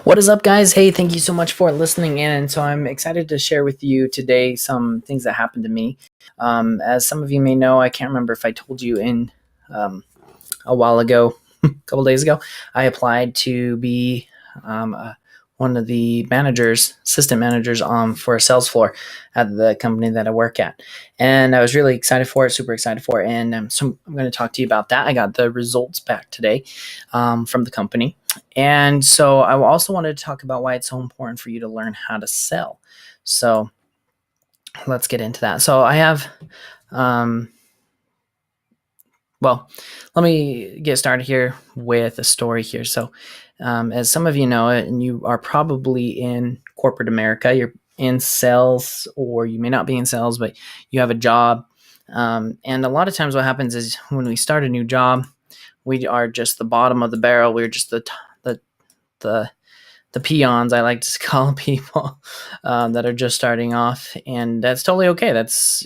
What is up, guys? Hey, thank you so much for listening in. So, I'm excited to share with you today some things that happened to me. As some of you may know, I can't remember if I told you in a while ago, a couple days ago, I applied to be one of the managers, assistant managers for a sales floor at the company that I work at. And I was really excited for it, super excited for it. And so I'm going to talk to you about that. I got the results back today from the company. And so I also wanted to talk about why it's so important for you to learn how to sell. So let's get into that. So I have, well, let me get started here with a story here. So as some of you know, and you are probably in corporate America, you're in sales, or you may not be in sales, but you have a job. And a lot of times what happens is when we start a new job, we are just the bottom of the barrel. We're just the peons, I like to call people, that are just starting off, and that's totally okay. That's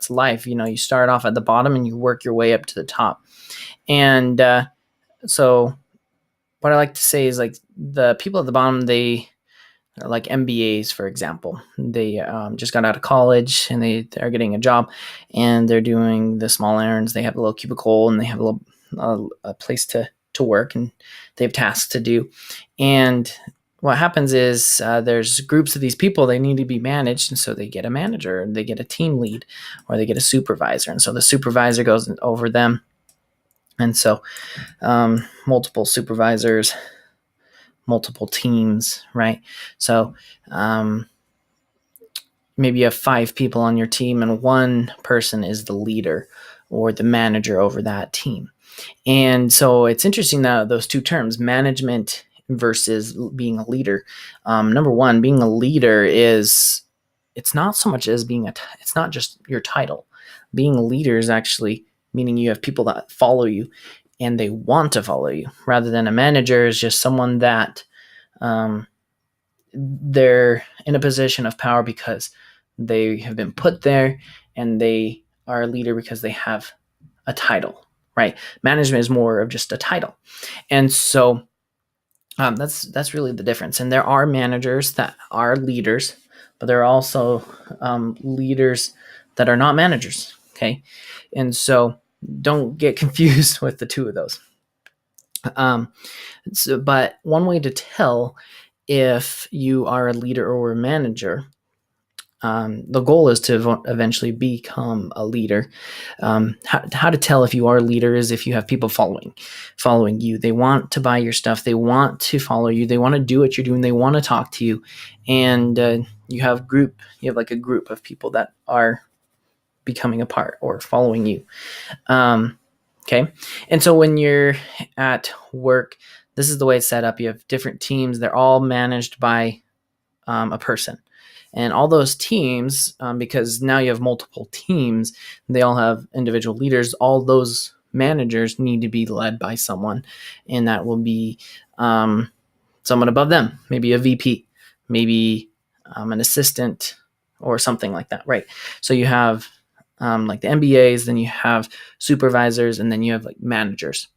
life. You start off at the bottom and you work your way up to the top. And so what I like to say is, like, the people at the bottom, they are like MBAs, for example. They just got out of college and they are getting a job, and they're doing the small errands. They have a little cubicle and they have a place to work, and they have tasks to do. And what happens is there's groups of these people. They need to be managed, and so they get a manager, and they get a team lead, or they get a supervisor. And so the supervisor goes over them. And so multiple supervisors, multiple teams, right? So maybe you have 5 people on your team, and one person is the leader or the manager over that team. And so it's interesting that those two terms, management versus being a leader. Number one, being a leader it's not so much as it's not just your title. Being a leader is actually meaning you have people that follow you and they want to follow you, rather than a manager is just someone that they're in a position of power because they have been put there, and they are a leader because they have a title, right? Management is more of just a title. And so that's really the difference. And there are managers that are leaders, but there are also leaders that are not managers. Okay. And so don't get confused with the two of those. But one way to tell if you are a leader or a manager, the goal is to eventually become a leader. How to tell if you are a leader is if you have people following you. They want to buy your stuff. They want to follow you. They want to do what you're doing. They want to talk to you. And you have like a group of people that are becoming a part or following you. Okay. And so when you're at work, this is the way it's set up. You have different teams. They're all managed by a person. And all those teams, because now you have multiple teams, they all have individual leaders. All those managers need to be led by someone, and that will be someone above them, maybe a VP, maybe an assistant, or something like that, right? So you have like the MBAs, then you have supervisors, and then you have like managers.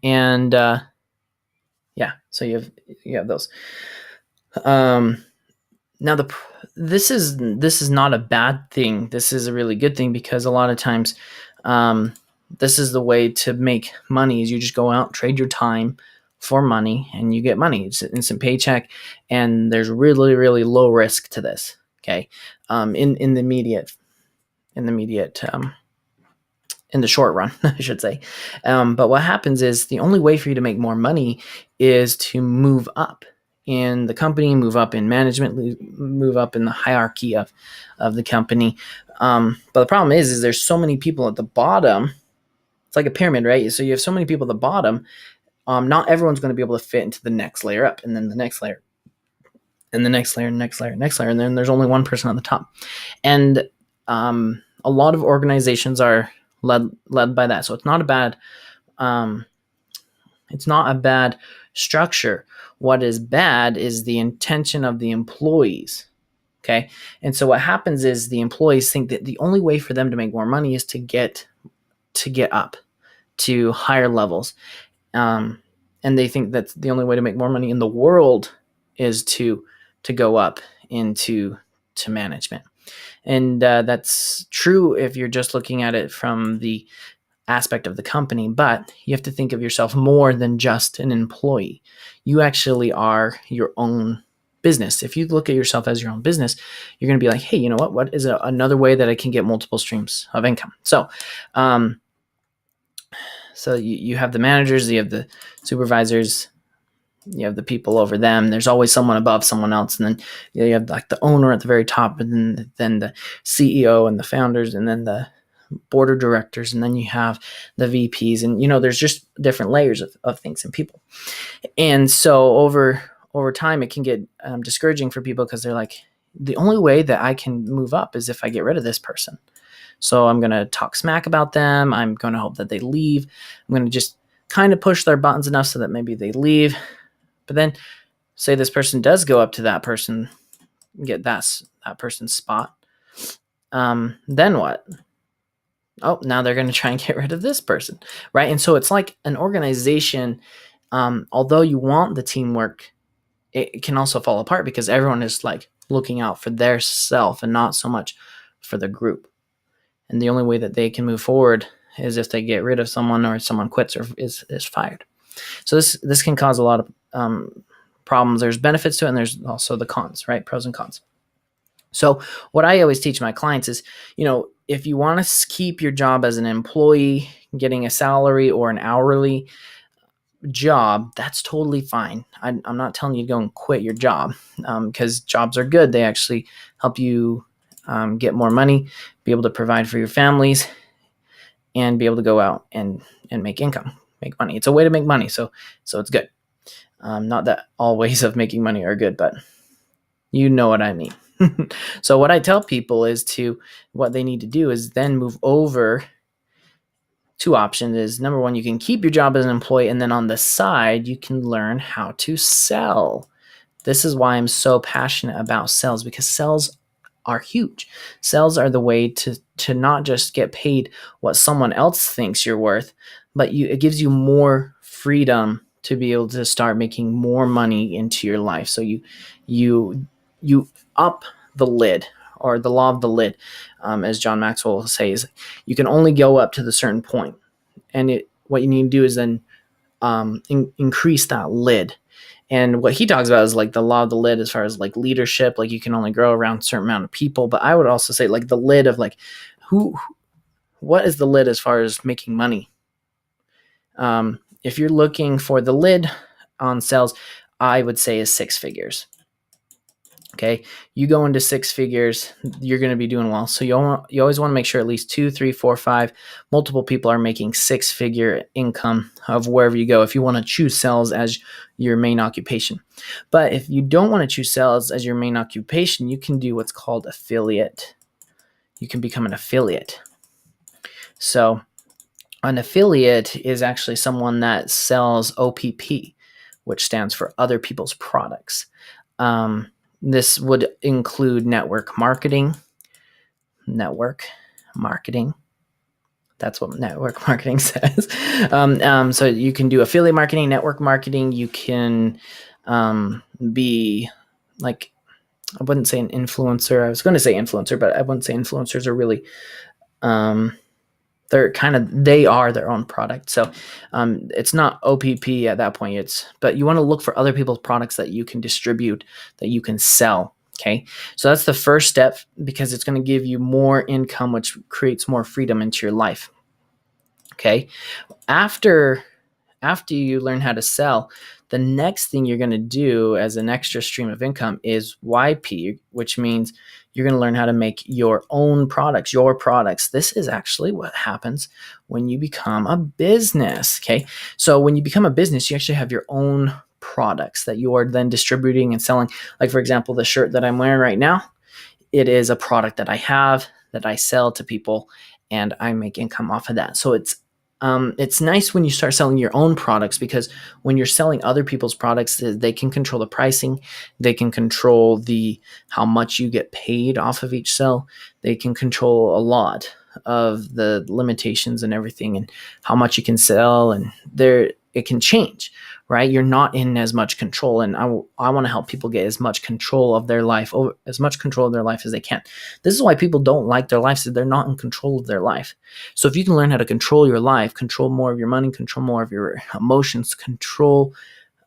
And so you have those. Now this is not a bad thing. This is a really good thing, because a lot of times this is the way to make money. Is you just go out, trade your time for money, and you get money. It's an instant paycheck, and there's really, really low risk to this. Okay, in the immediate in the short run, I should say. But what happens is the only way for you to make more money is to move up in the company, move up in management, move up in the hierarchy of the company. But the problem is there's so many people at the bottom. It's like a pyramid, right? So you have so many people at the bottom. Not everyone's going to be able to fit into the next layer up, and then the next layer, and the next layer, and next layer, next layer, and then there's only one person on the top. And a lot of organizations are led by that. So it's not a bad structure. What is bad is the intention of the employees. Okay. And so what happens is the employees think that the only way for them to make more money is to get up to higher levels. And and they think that the only way to make more money in the world is to go up into management. And that's true if you're just looking at it from the aspect of the company, but you have to think of yourself more than just an employee. You actually are your own business. If you look at yourself as your own business, you're going to be like, hey, you know what is another way that I can get multiple streams of income? So you have the managers, you have the supervisors, you have the people over them. There's always someone above someone else, and then you have like the owner at the very top, and then the CEO and the founders, and then the board of directors, and then you have the VPs, and there's just different layers of things and people. And so over time, it can get discouraging for people because they're like, the only way that I can move up is if I get rid of this person. So I'm going to talk smack about them. I'm going to hope that they leave. I'm going to just kind of push their buttons enough so that maybe they leave. But then say this person does go up to that person, get that person's spot. Then what? Oh, now they're going to try and get rid of this person, right? And so it's like an organization, although you want the teamwork, it can also fall apart because everyone is like looking out for their self and not so much for the group. And the only way that they can move forward is if they get rid of someone or someone quits or is fired. So this can cause a lot of problems. There's benefits to it, and there's also the cons, right? Pros and cons. So what I always teach my clients is, if you want to keep your job as an employee, getting a salary or an hourly job, that's totally fine. I'm not telling you to go and quit your job because jobs are good. They actually help you get more money, be able to provide for your families, and be able to go out and make income, make money. It's a way to make money, so it's good. Not that all ways of making money are good, but you know what I mean. So what I tell people is what they need to do is then move over. Two options is, number one, you can keep your job as an employee, and then on the side, you can learn how to sell. This is why I'm so passionate about sales, because sales are huge. Sales are the way to not just get paid what someone else thinks you're worth, but it gives you more freedom to be able to start making more money into your life. So you up the lid, or the law of the lid, as John Maxwell will say, is you can only go up to the certain point. And what you need to do is then increase that lid. And what he talks about is like the law of the lid as far as like leadership, like you can only grow around a certain amount of people. But I would also say like the lid of like what is the lid as far as making money? If you're looking for the lid on sales, I would say is 6 figures. Okay, you go into 6 figures, you're going to be doing well. So you always want to make sure at least 2, 3, 4, 5, multiple people are making 6-figure income of wherever you go, if you want to choose sales as your main occupation. But if you don't want to choose sales as your main occupation, you can do what's called affiliate. You can become an affiliate. So an affiliate is actually someone that sells OPP, which stands for other people's products. This would include network marketing. That's what network marketing says. So you can do affiliate marketing, network marketing. You can be like, I wouldn't say an influencer. I was going to say influencer, but I wouldn't say influencers are really, they are their own product. So it's not OPP at that point. But you want to look for other people's products that you can distribute, that you can sell. Okay. So that's the first step, because it's going to give you more income, which creates more freedom into your life. Okay. After you learn how to sell, the next thing you're going to do as an extra stream of income is YP, which means you're going to learn how to make your own products, your products. This is actually what happens when you become a business. Okay. So when you become a business, you actually have your own products that you are then distributing and selling. Like, for example, the shirt that I'm wearing right now, it is a product that I have that I sell to people, and I make income off of that. So it's nice when you start selling your own products, because when you're selling other people's products, they can control the pricing. They can control how much you get paid off of each sell. They can control a lot of the limitations and everything, and how much you can sell, and it can change. right? You're not in as much control. And I want to help people get as much control of their life, as much control of their life as they can. This is why people don't like their life, so they're not in control of their life. So if you can learn how to control your life, control more of your money, control more of your emotions, control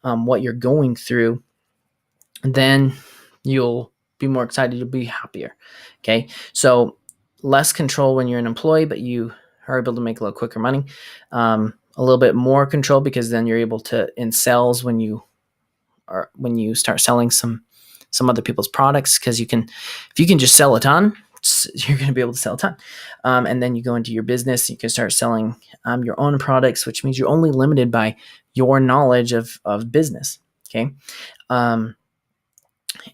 what you're going through, then you'll be more excited, you'll be happier. Okay. So less control when you're an employee, but you are able to make a little quicker money. A little bit more control because then you're able to, in sales, when you start selling some other people's products, because if you can just sell a ton, you're going to be able to sell a ton. And then you go into your business, you can start selling your own products, which means you're only limited by your knowledge of business. Okay. And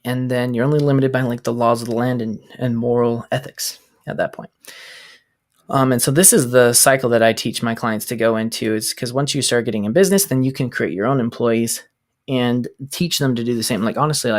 then you're only limited by like the laws of the land and moral ethics at that point. And so this is the cycle that I teach my clients to go into, is because once you start getting in business, then you can create your own employees and teach them to do the same. Like, honestly,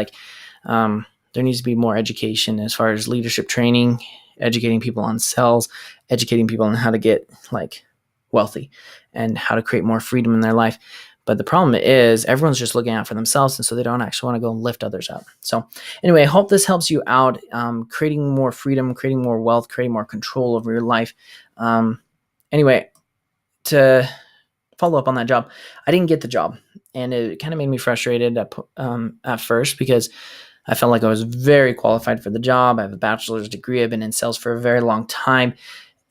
there needs to be more education as far as leadership training, educating people on sales, educating people on how to get like wealthy and how to create more freedom in their life. But the problem is everyone's just looking out for themselves, and so they don't actually want to go and lift others up. So anyway, I hope this helps you out, creating more freedom, creating more wealth, creating more control over your life. Anyway, to follow up on that job, I didn't get the job, and it kind of made me frustrated at first, because I felt like I was very qualified for the job. I have a bachelor's degree. I've been in sales for a very long time.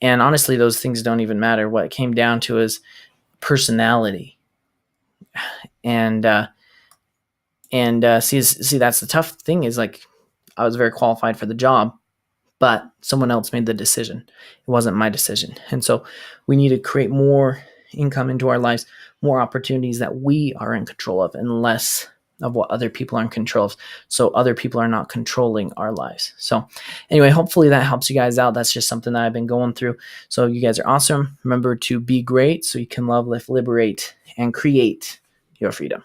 And honestly, those things don't even matter. What it came down to is personality. And see, that's the tough thing, is like, I was very qualified for the job, but someone else made the decision. It wasn't my decision. And so we need to create more income into our lives, more opportunities that we are in control of, and less of what other people are in control of, so other people are not controlling our lives. So anyway, hopefully that helps you guys out. That's just something that I've been going through. So you guys are awesome. Remember to be great so you can love, live, liberate, and create your freedom.